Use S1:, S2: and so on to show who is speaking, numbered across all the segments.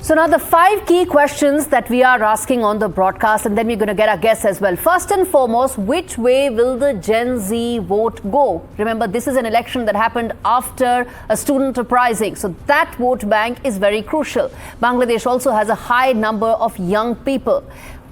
S1: So now the 5 key questions that we are asking on the broadcast, and then we're going to get our guests as well. First and foremost, which way will the Gen Z vote go? Remember, this is an election that happened after a student uprising. So that vote bank is very crucial. Bangladesh also has a high number of young people.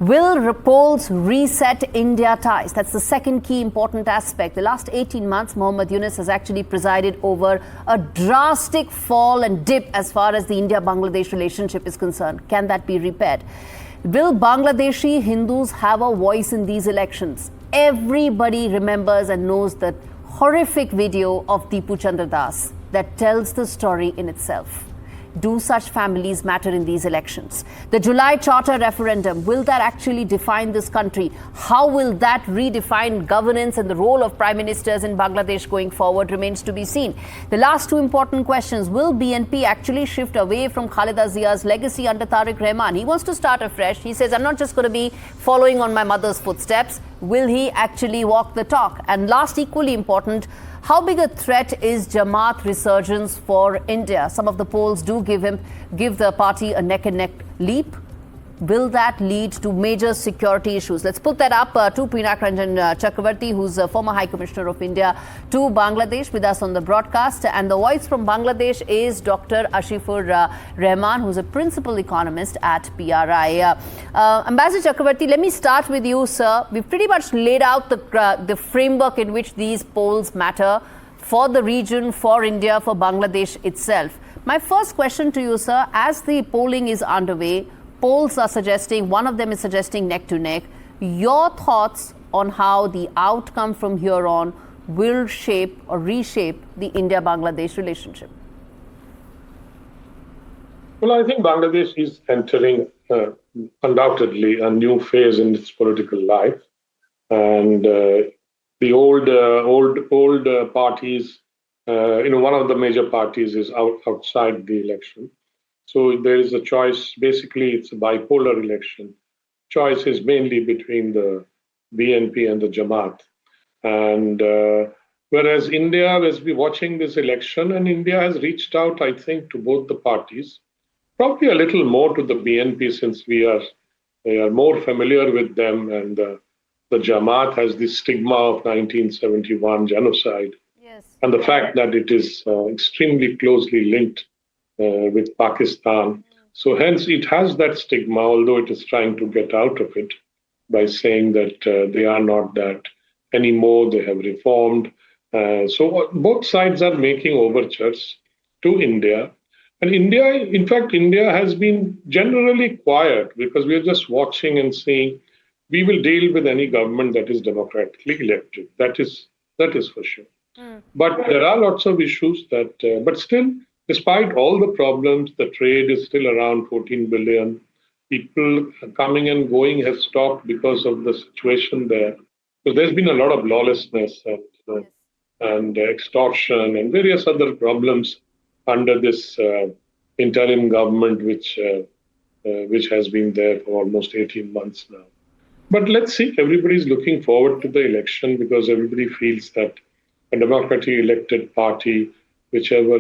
S1: Will polls reset India ties? That's the second key important aspect. The last 18 months, Mohammad Yunus has actually presided over a drastic fall and dip as far as the India-Bangladesh relationship is concerned. Can that be repaired? Will Bangladeshi Hindus have a voice in these elections? Everybody remembers and knows that horrific video of Deepu Chandra Das that tells the story in itself. Do such families matter in these elections? The July Charter referendum, will that actually define this country? How will that redefine governance and the role of prime ministers in Bangladesh going forward remains to be seen. The last 2 important questions, will BNP actually shift away from Khaleda Zia's legacy under Tariq Rahman? He wants to start afresh. He says, I'm not just going to be following on my mother's footsteps. Will he actually walk the talk? And last, equally important, how big a threat is Jamaat resurgence for India? Some of the polls do give the party a neck-and-neck leap. Will that lead to major security issues? Let's put that up to Pinak Ranjan Chakravarty, who's a former High Commissioner of India to Bangladesh, with us on the broadcast. And the voice from Bangladesh is Dr. Ashikur Rahman, who's a principal economist at PRI. Ambassador Chakravarty, let me start with you, sir. We've pretty much laid out the framework in which these polls matter for the region, for India, for Bangladesh itself. My first question to you, sir, as the polling is underway, polls are suggesting, one of them is suggesting neck to neck. Your thoughts on how the outcome from here on will shape or reshape the India-Bangladesh relationship?
S2: Well, I think Bangladesh is entering undoubtedly a new phase in its political life. And the old parties, one of the major parties is outside the election. So there is a choice. Basically, it's a bipolar election. Choice is mainly between the BNP and the Jamaat. And whereas India has been watching this election, and India has reached out, I think, to both the parties, probably a little more to the BNP since we are more familiar with them. And the Jamaat has this stigma of 1971 genocide. Yes. And the fact that it is extremely closely linked with Pakistan. So hence it has that stigma, although it is trying to get out of it by saying that they are not that anymore, they have reformed. So both sides are making overtures to India. And in fact, India has been generally quiet because we are just watching and seeing we will deal with any government that is democratically elected. That is for sure. But there are lots of issues but still, despite all the problems, the trade is still around 14 billion. People coming and going have stopped because of the situation there. So there's been a lot of lawlessness and extortion and various other problems under this interim government, which has been there for almost 18 months now. But let's see, everybody's looking forward to the election because everybody feels that a democratically elected party, whichever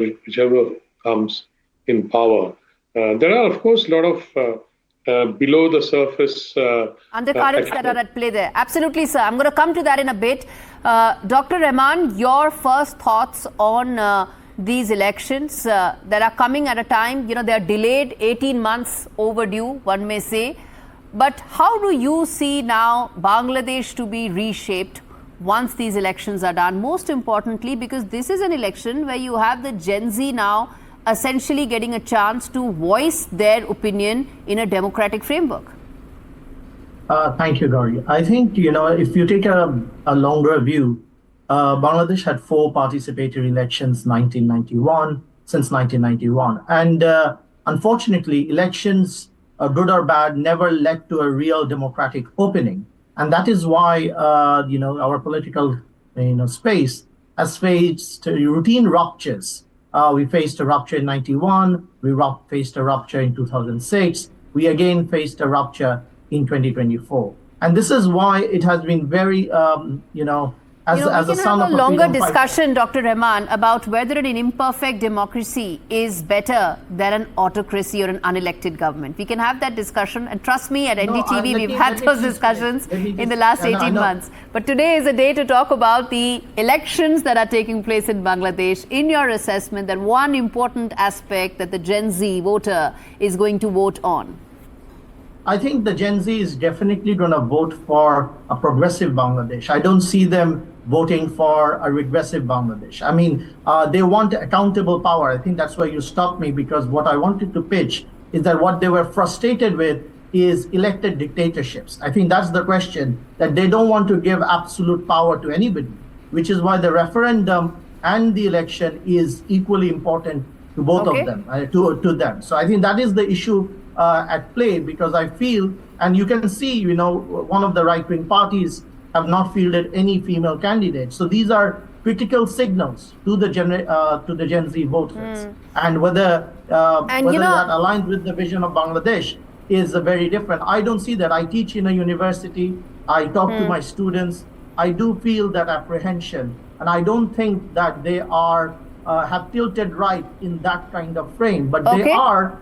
S2: comes in power. There are, of course, a lot of below the surface
S1: undercurrents that are at play there. Absolutely, sir. I'm going to come to that in a bit. Dr. Rahman, your first thoughts on these elections that are coming at a time, they are delayed, 18 months overdue, one may say. But how do you see now Bangladesh to be reshaped once these elections are done? Most importantly, because this is an election where you have the Gen Z now essentially getting a chance to voice their opinion in a democratic framework.
S3: Thank you, Gaurie. I think, if you take a longer view, Bangladesh had 4 participatory elections since 1991. And unfortunately, elections, good or bad, never led to a real democratic opening. And that is why, our political, space has faced routine ruptures. We faced a rupture in 91. We faced a rupture in 2006. We again faced a rupture in 2024. And this is why it has been very, as,
S1: You know,
S3: as
S1: we
S3: a
S1: can
S3: son
S1: have
S3: of
S1: a
S3: a
S1: longer
S3: freedom fighter.
S1: discussion, Dr. Rahman, about whether an imperfect democracy is better than an autocracy or an unelected government. We can have that discussion, and trust me, at
S3: No,
S1: NDTV, we've had
S3: let me
S1: those
S3: please
S1: discussions
S3: finish. Let me
S1: in the
S3: just-
S1: last
S3: no,
S1: 18
S3: no.
S1: months. But today is a day to talk about the elections that are taking place in Bangladesh. In your assessment, that one important aspect that the Gen Z voter is going to vote on.
S3: I think the Gen Z is definitely going to vote for a progressive Bangladesh. I don't see them voting for a regressive Bangladesh. I mean, they want accountable power. I think that's why you stopped me, because what I wanted to pitch is that what they were frustrated with is elected dictatorships. I think that's the question, that they don't want to give absolute power to anybody, which is why the referendum and the election is equally important to both
S1: Okay.
S3: of them, to them. So I think that is the issue at play, because I feel, and you can see, one of the right-wing parties have not fielded any female candidates. So these are critical signals to the Gen Z voters, and whether that aligns with the vision of Bangladesh is very different. I don't see that. I teach in a university. I talk to my students. I do feel that apprehension, and I don't think that they are have tilted right in that kind of frame, but
S1: Okay.
S3: they are.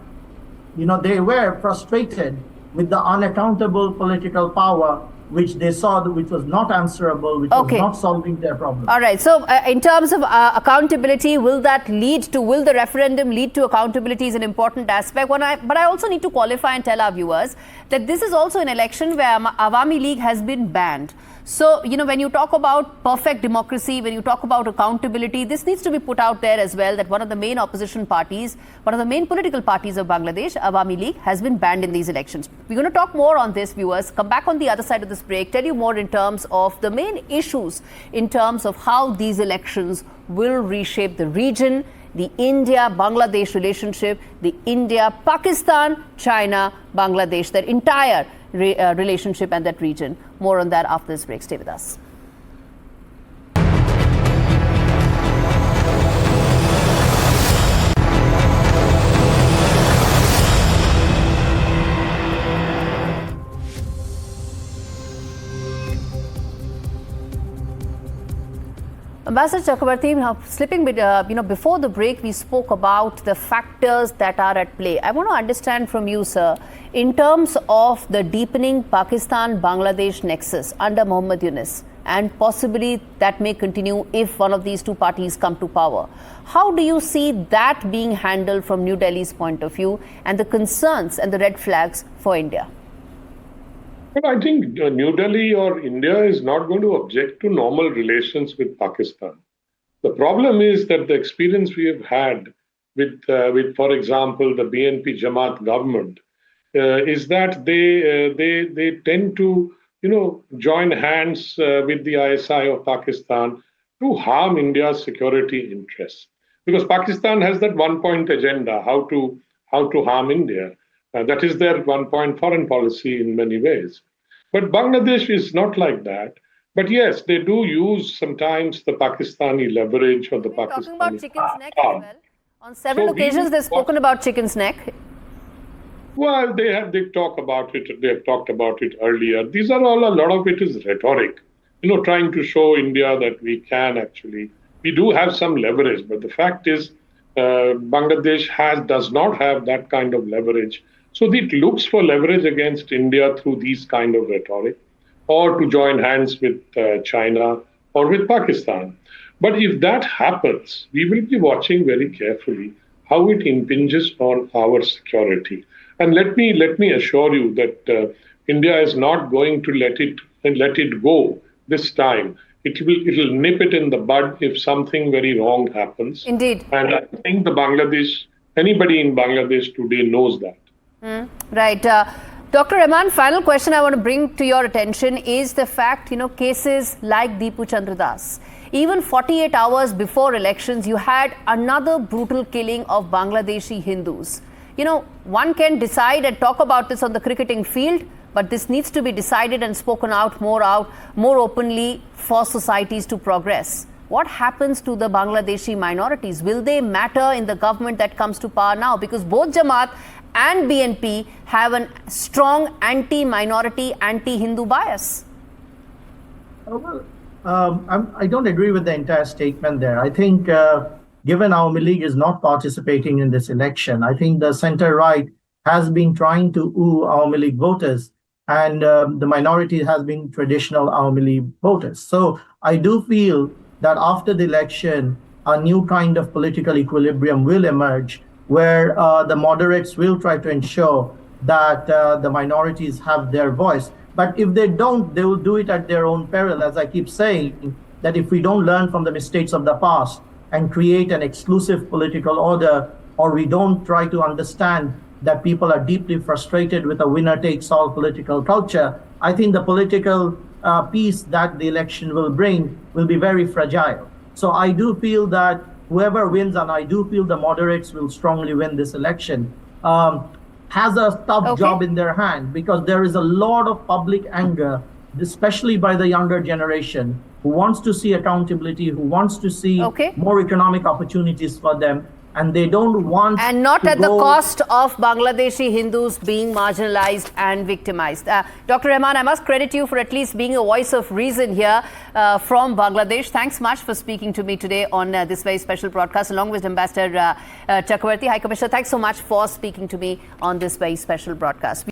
S3: They were frustrated with the unaccountable political power which they saw, which was not answerable, which
S1: Okay.
S3: was not solving their problem.
S1: All right. So, in terms of accountability, will the referendum lead to accountability is an important aspect. But I also need to qualify and tell our viewers that this is also an election where Awami League has been banned. So, when you talk about perfect democracy, when you talk about accountability, this needs to be put out there as well, that one of the main opposition parties, one of the main political parties of Bangladesh, Awami League, has been banned in these elections. We're going to talk more on this, viewers. Come back on the other side of this break, tell you more in terms of the main issues, in terms of how these elections will reshape the region, the India-Bangladesh relationship, the India-Pakistan-China-Bangladesh, their entire relationship and that region. More on that after this break. Stay with us. Ambassador Chakravarty, slipping bit, before the break, we spoke about the factors that are at play. I want to understand from you, sir, in terms of the deepening Pakistan-Bangladesh nexus under Muhammad Yunus, and possibly that may continue if one of these two parties come to power. How do you see that being handled from New Delhi's point of view, and the concerns and the red flags for India?
S2: Well, I think New Delhi or India is not going to object to normal relations with Pakistan. The problem is that the experience we have had with for example, the BNP Jamaat government is that they tend to, join hands with the ISI of Pakistan to harm India's security interests. Because Pakistan has that one-point agenda, how to harm India. That is their one-point foreign policy in many ways. But Bangladesh is not like that. But yes, they do use sometimes the Pakistani leverage or the Pakistani.
S1: Talking about chicken's neck as well. On several occasions, they've spoken about chicken's neck.
S2: Well, they talk about it. They have talked about it earlier. These are all, a lot of it is rhetoric. Trying to show India that we do have some leverage. But the fact is, Bangladesh does not have that kind of leverage. So it looks for leverage against India through these kind of rhetoric, or to join hands with China or with Pakistan. But if that happens, we will be watching very carefully how it impinges on our security. And let me assure you that India is not going to let it go this time. It will nip it in the bud if something very wrong happens.
S1: Indeed.
S2: And I think anybody in Bangladesh today knows that.
S1: Right. Dr. Rahman, final question I want to bring to your attention is the fact, cases like Deepu Chandra Das. Even 48 hours before elections, you had another brutal killing of Bangladeshi Hindus. One can decide and talk about this on the cricketing field, but this needs to be decided and spoken out more openly for societies to progress. What happens to the Bangladeshi minorities? Will they matter in the government that comes to power now? Because both Jamaat and BNP have a strong anti-minority, anti-Hindu bias.
S3: Well, I don't agree with the entire statement there. I think, given Awami League is not participating in this election, I think the center-right has been trying to woo Awami League voters, and the minority has been traditional Awami League voters. So I do feel that after the election, a new kind of political equilibrium will emerge, where the moderates will try to ensure that the minorities have their voice. But if they don't, they will do it at their own peril. As I keep saying, that if we don't learn from the mistakes of the past and create an exclusive political order, or we don't try to understand that people are deeply frustrated with a winner-takes-all political culture, I think the political peace that the election will bring will be very fragile. So I do feel that whoever wins, and I do feel the moderates will strongly win this election, has a tough job in their hand, because there is a lot of public anger, especially by the younger generation, who wants to see accountability, who wants to see more economic opportunities for them, and they don't want
S1: and not at the cost of Bangladeshi Hindus being marginalized and victimized. Dr. Rahman, I must credit you for at least being a voice of reason here from Bangladesh. Thanks much for speaking to me today on this very special broadcast, along with Ambassador Chakravarty. High Commissioner, thanks so much for speaking to me on this very special broadcast.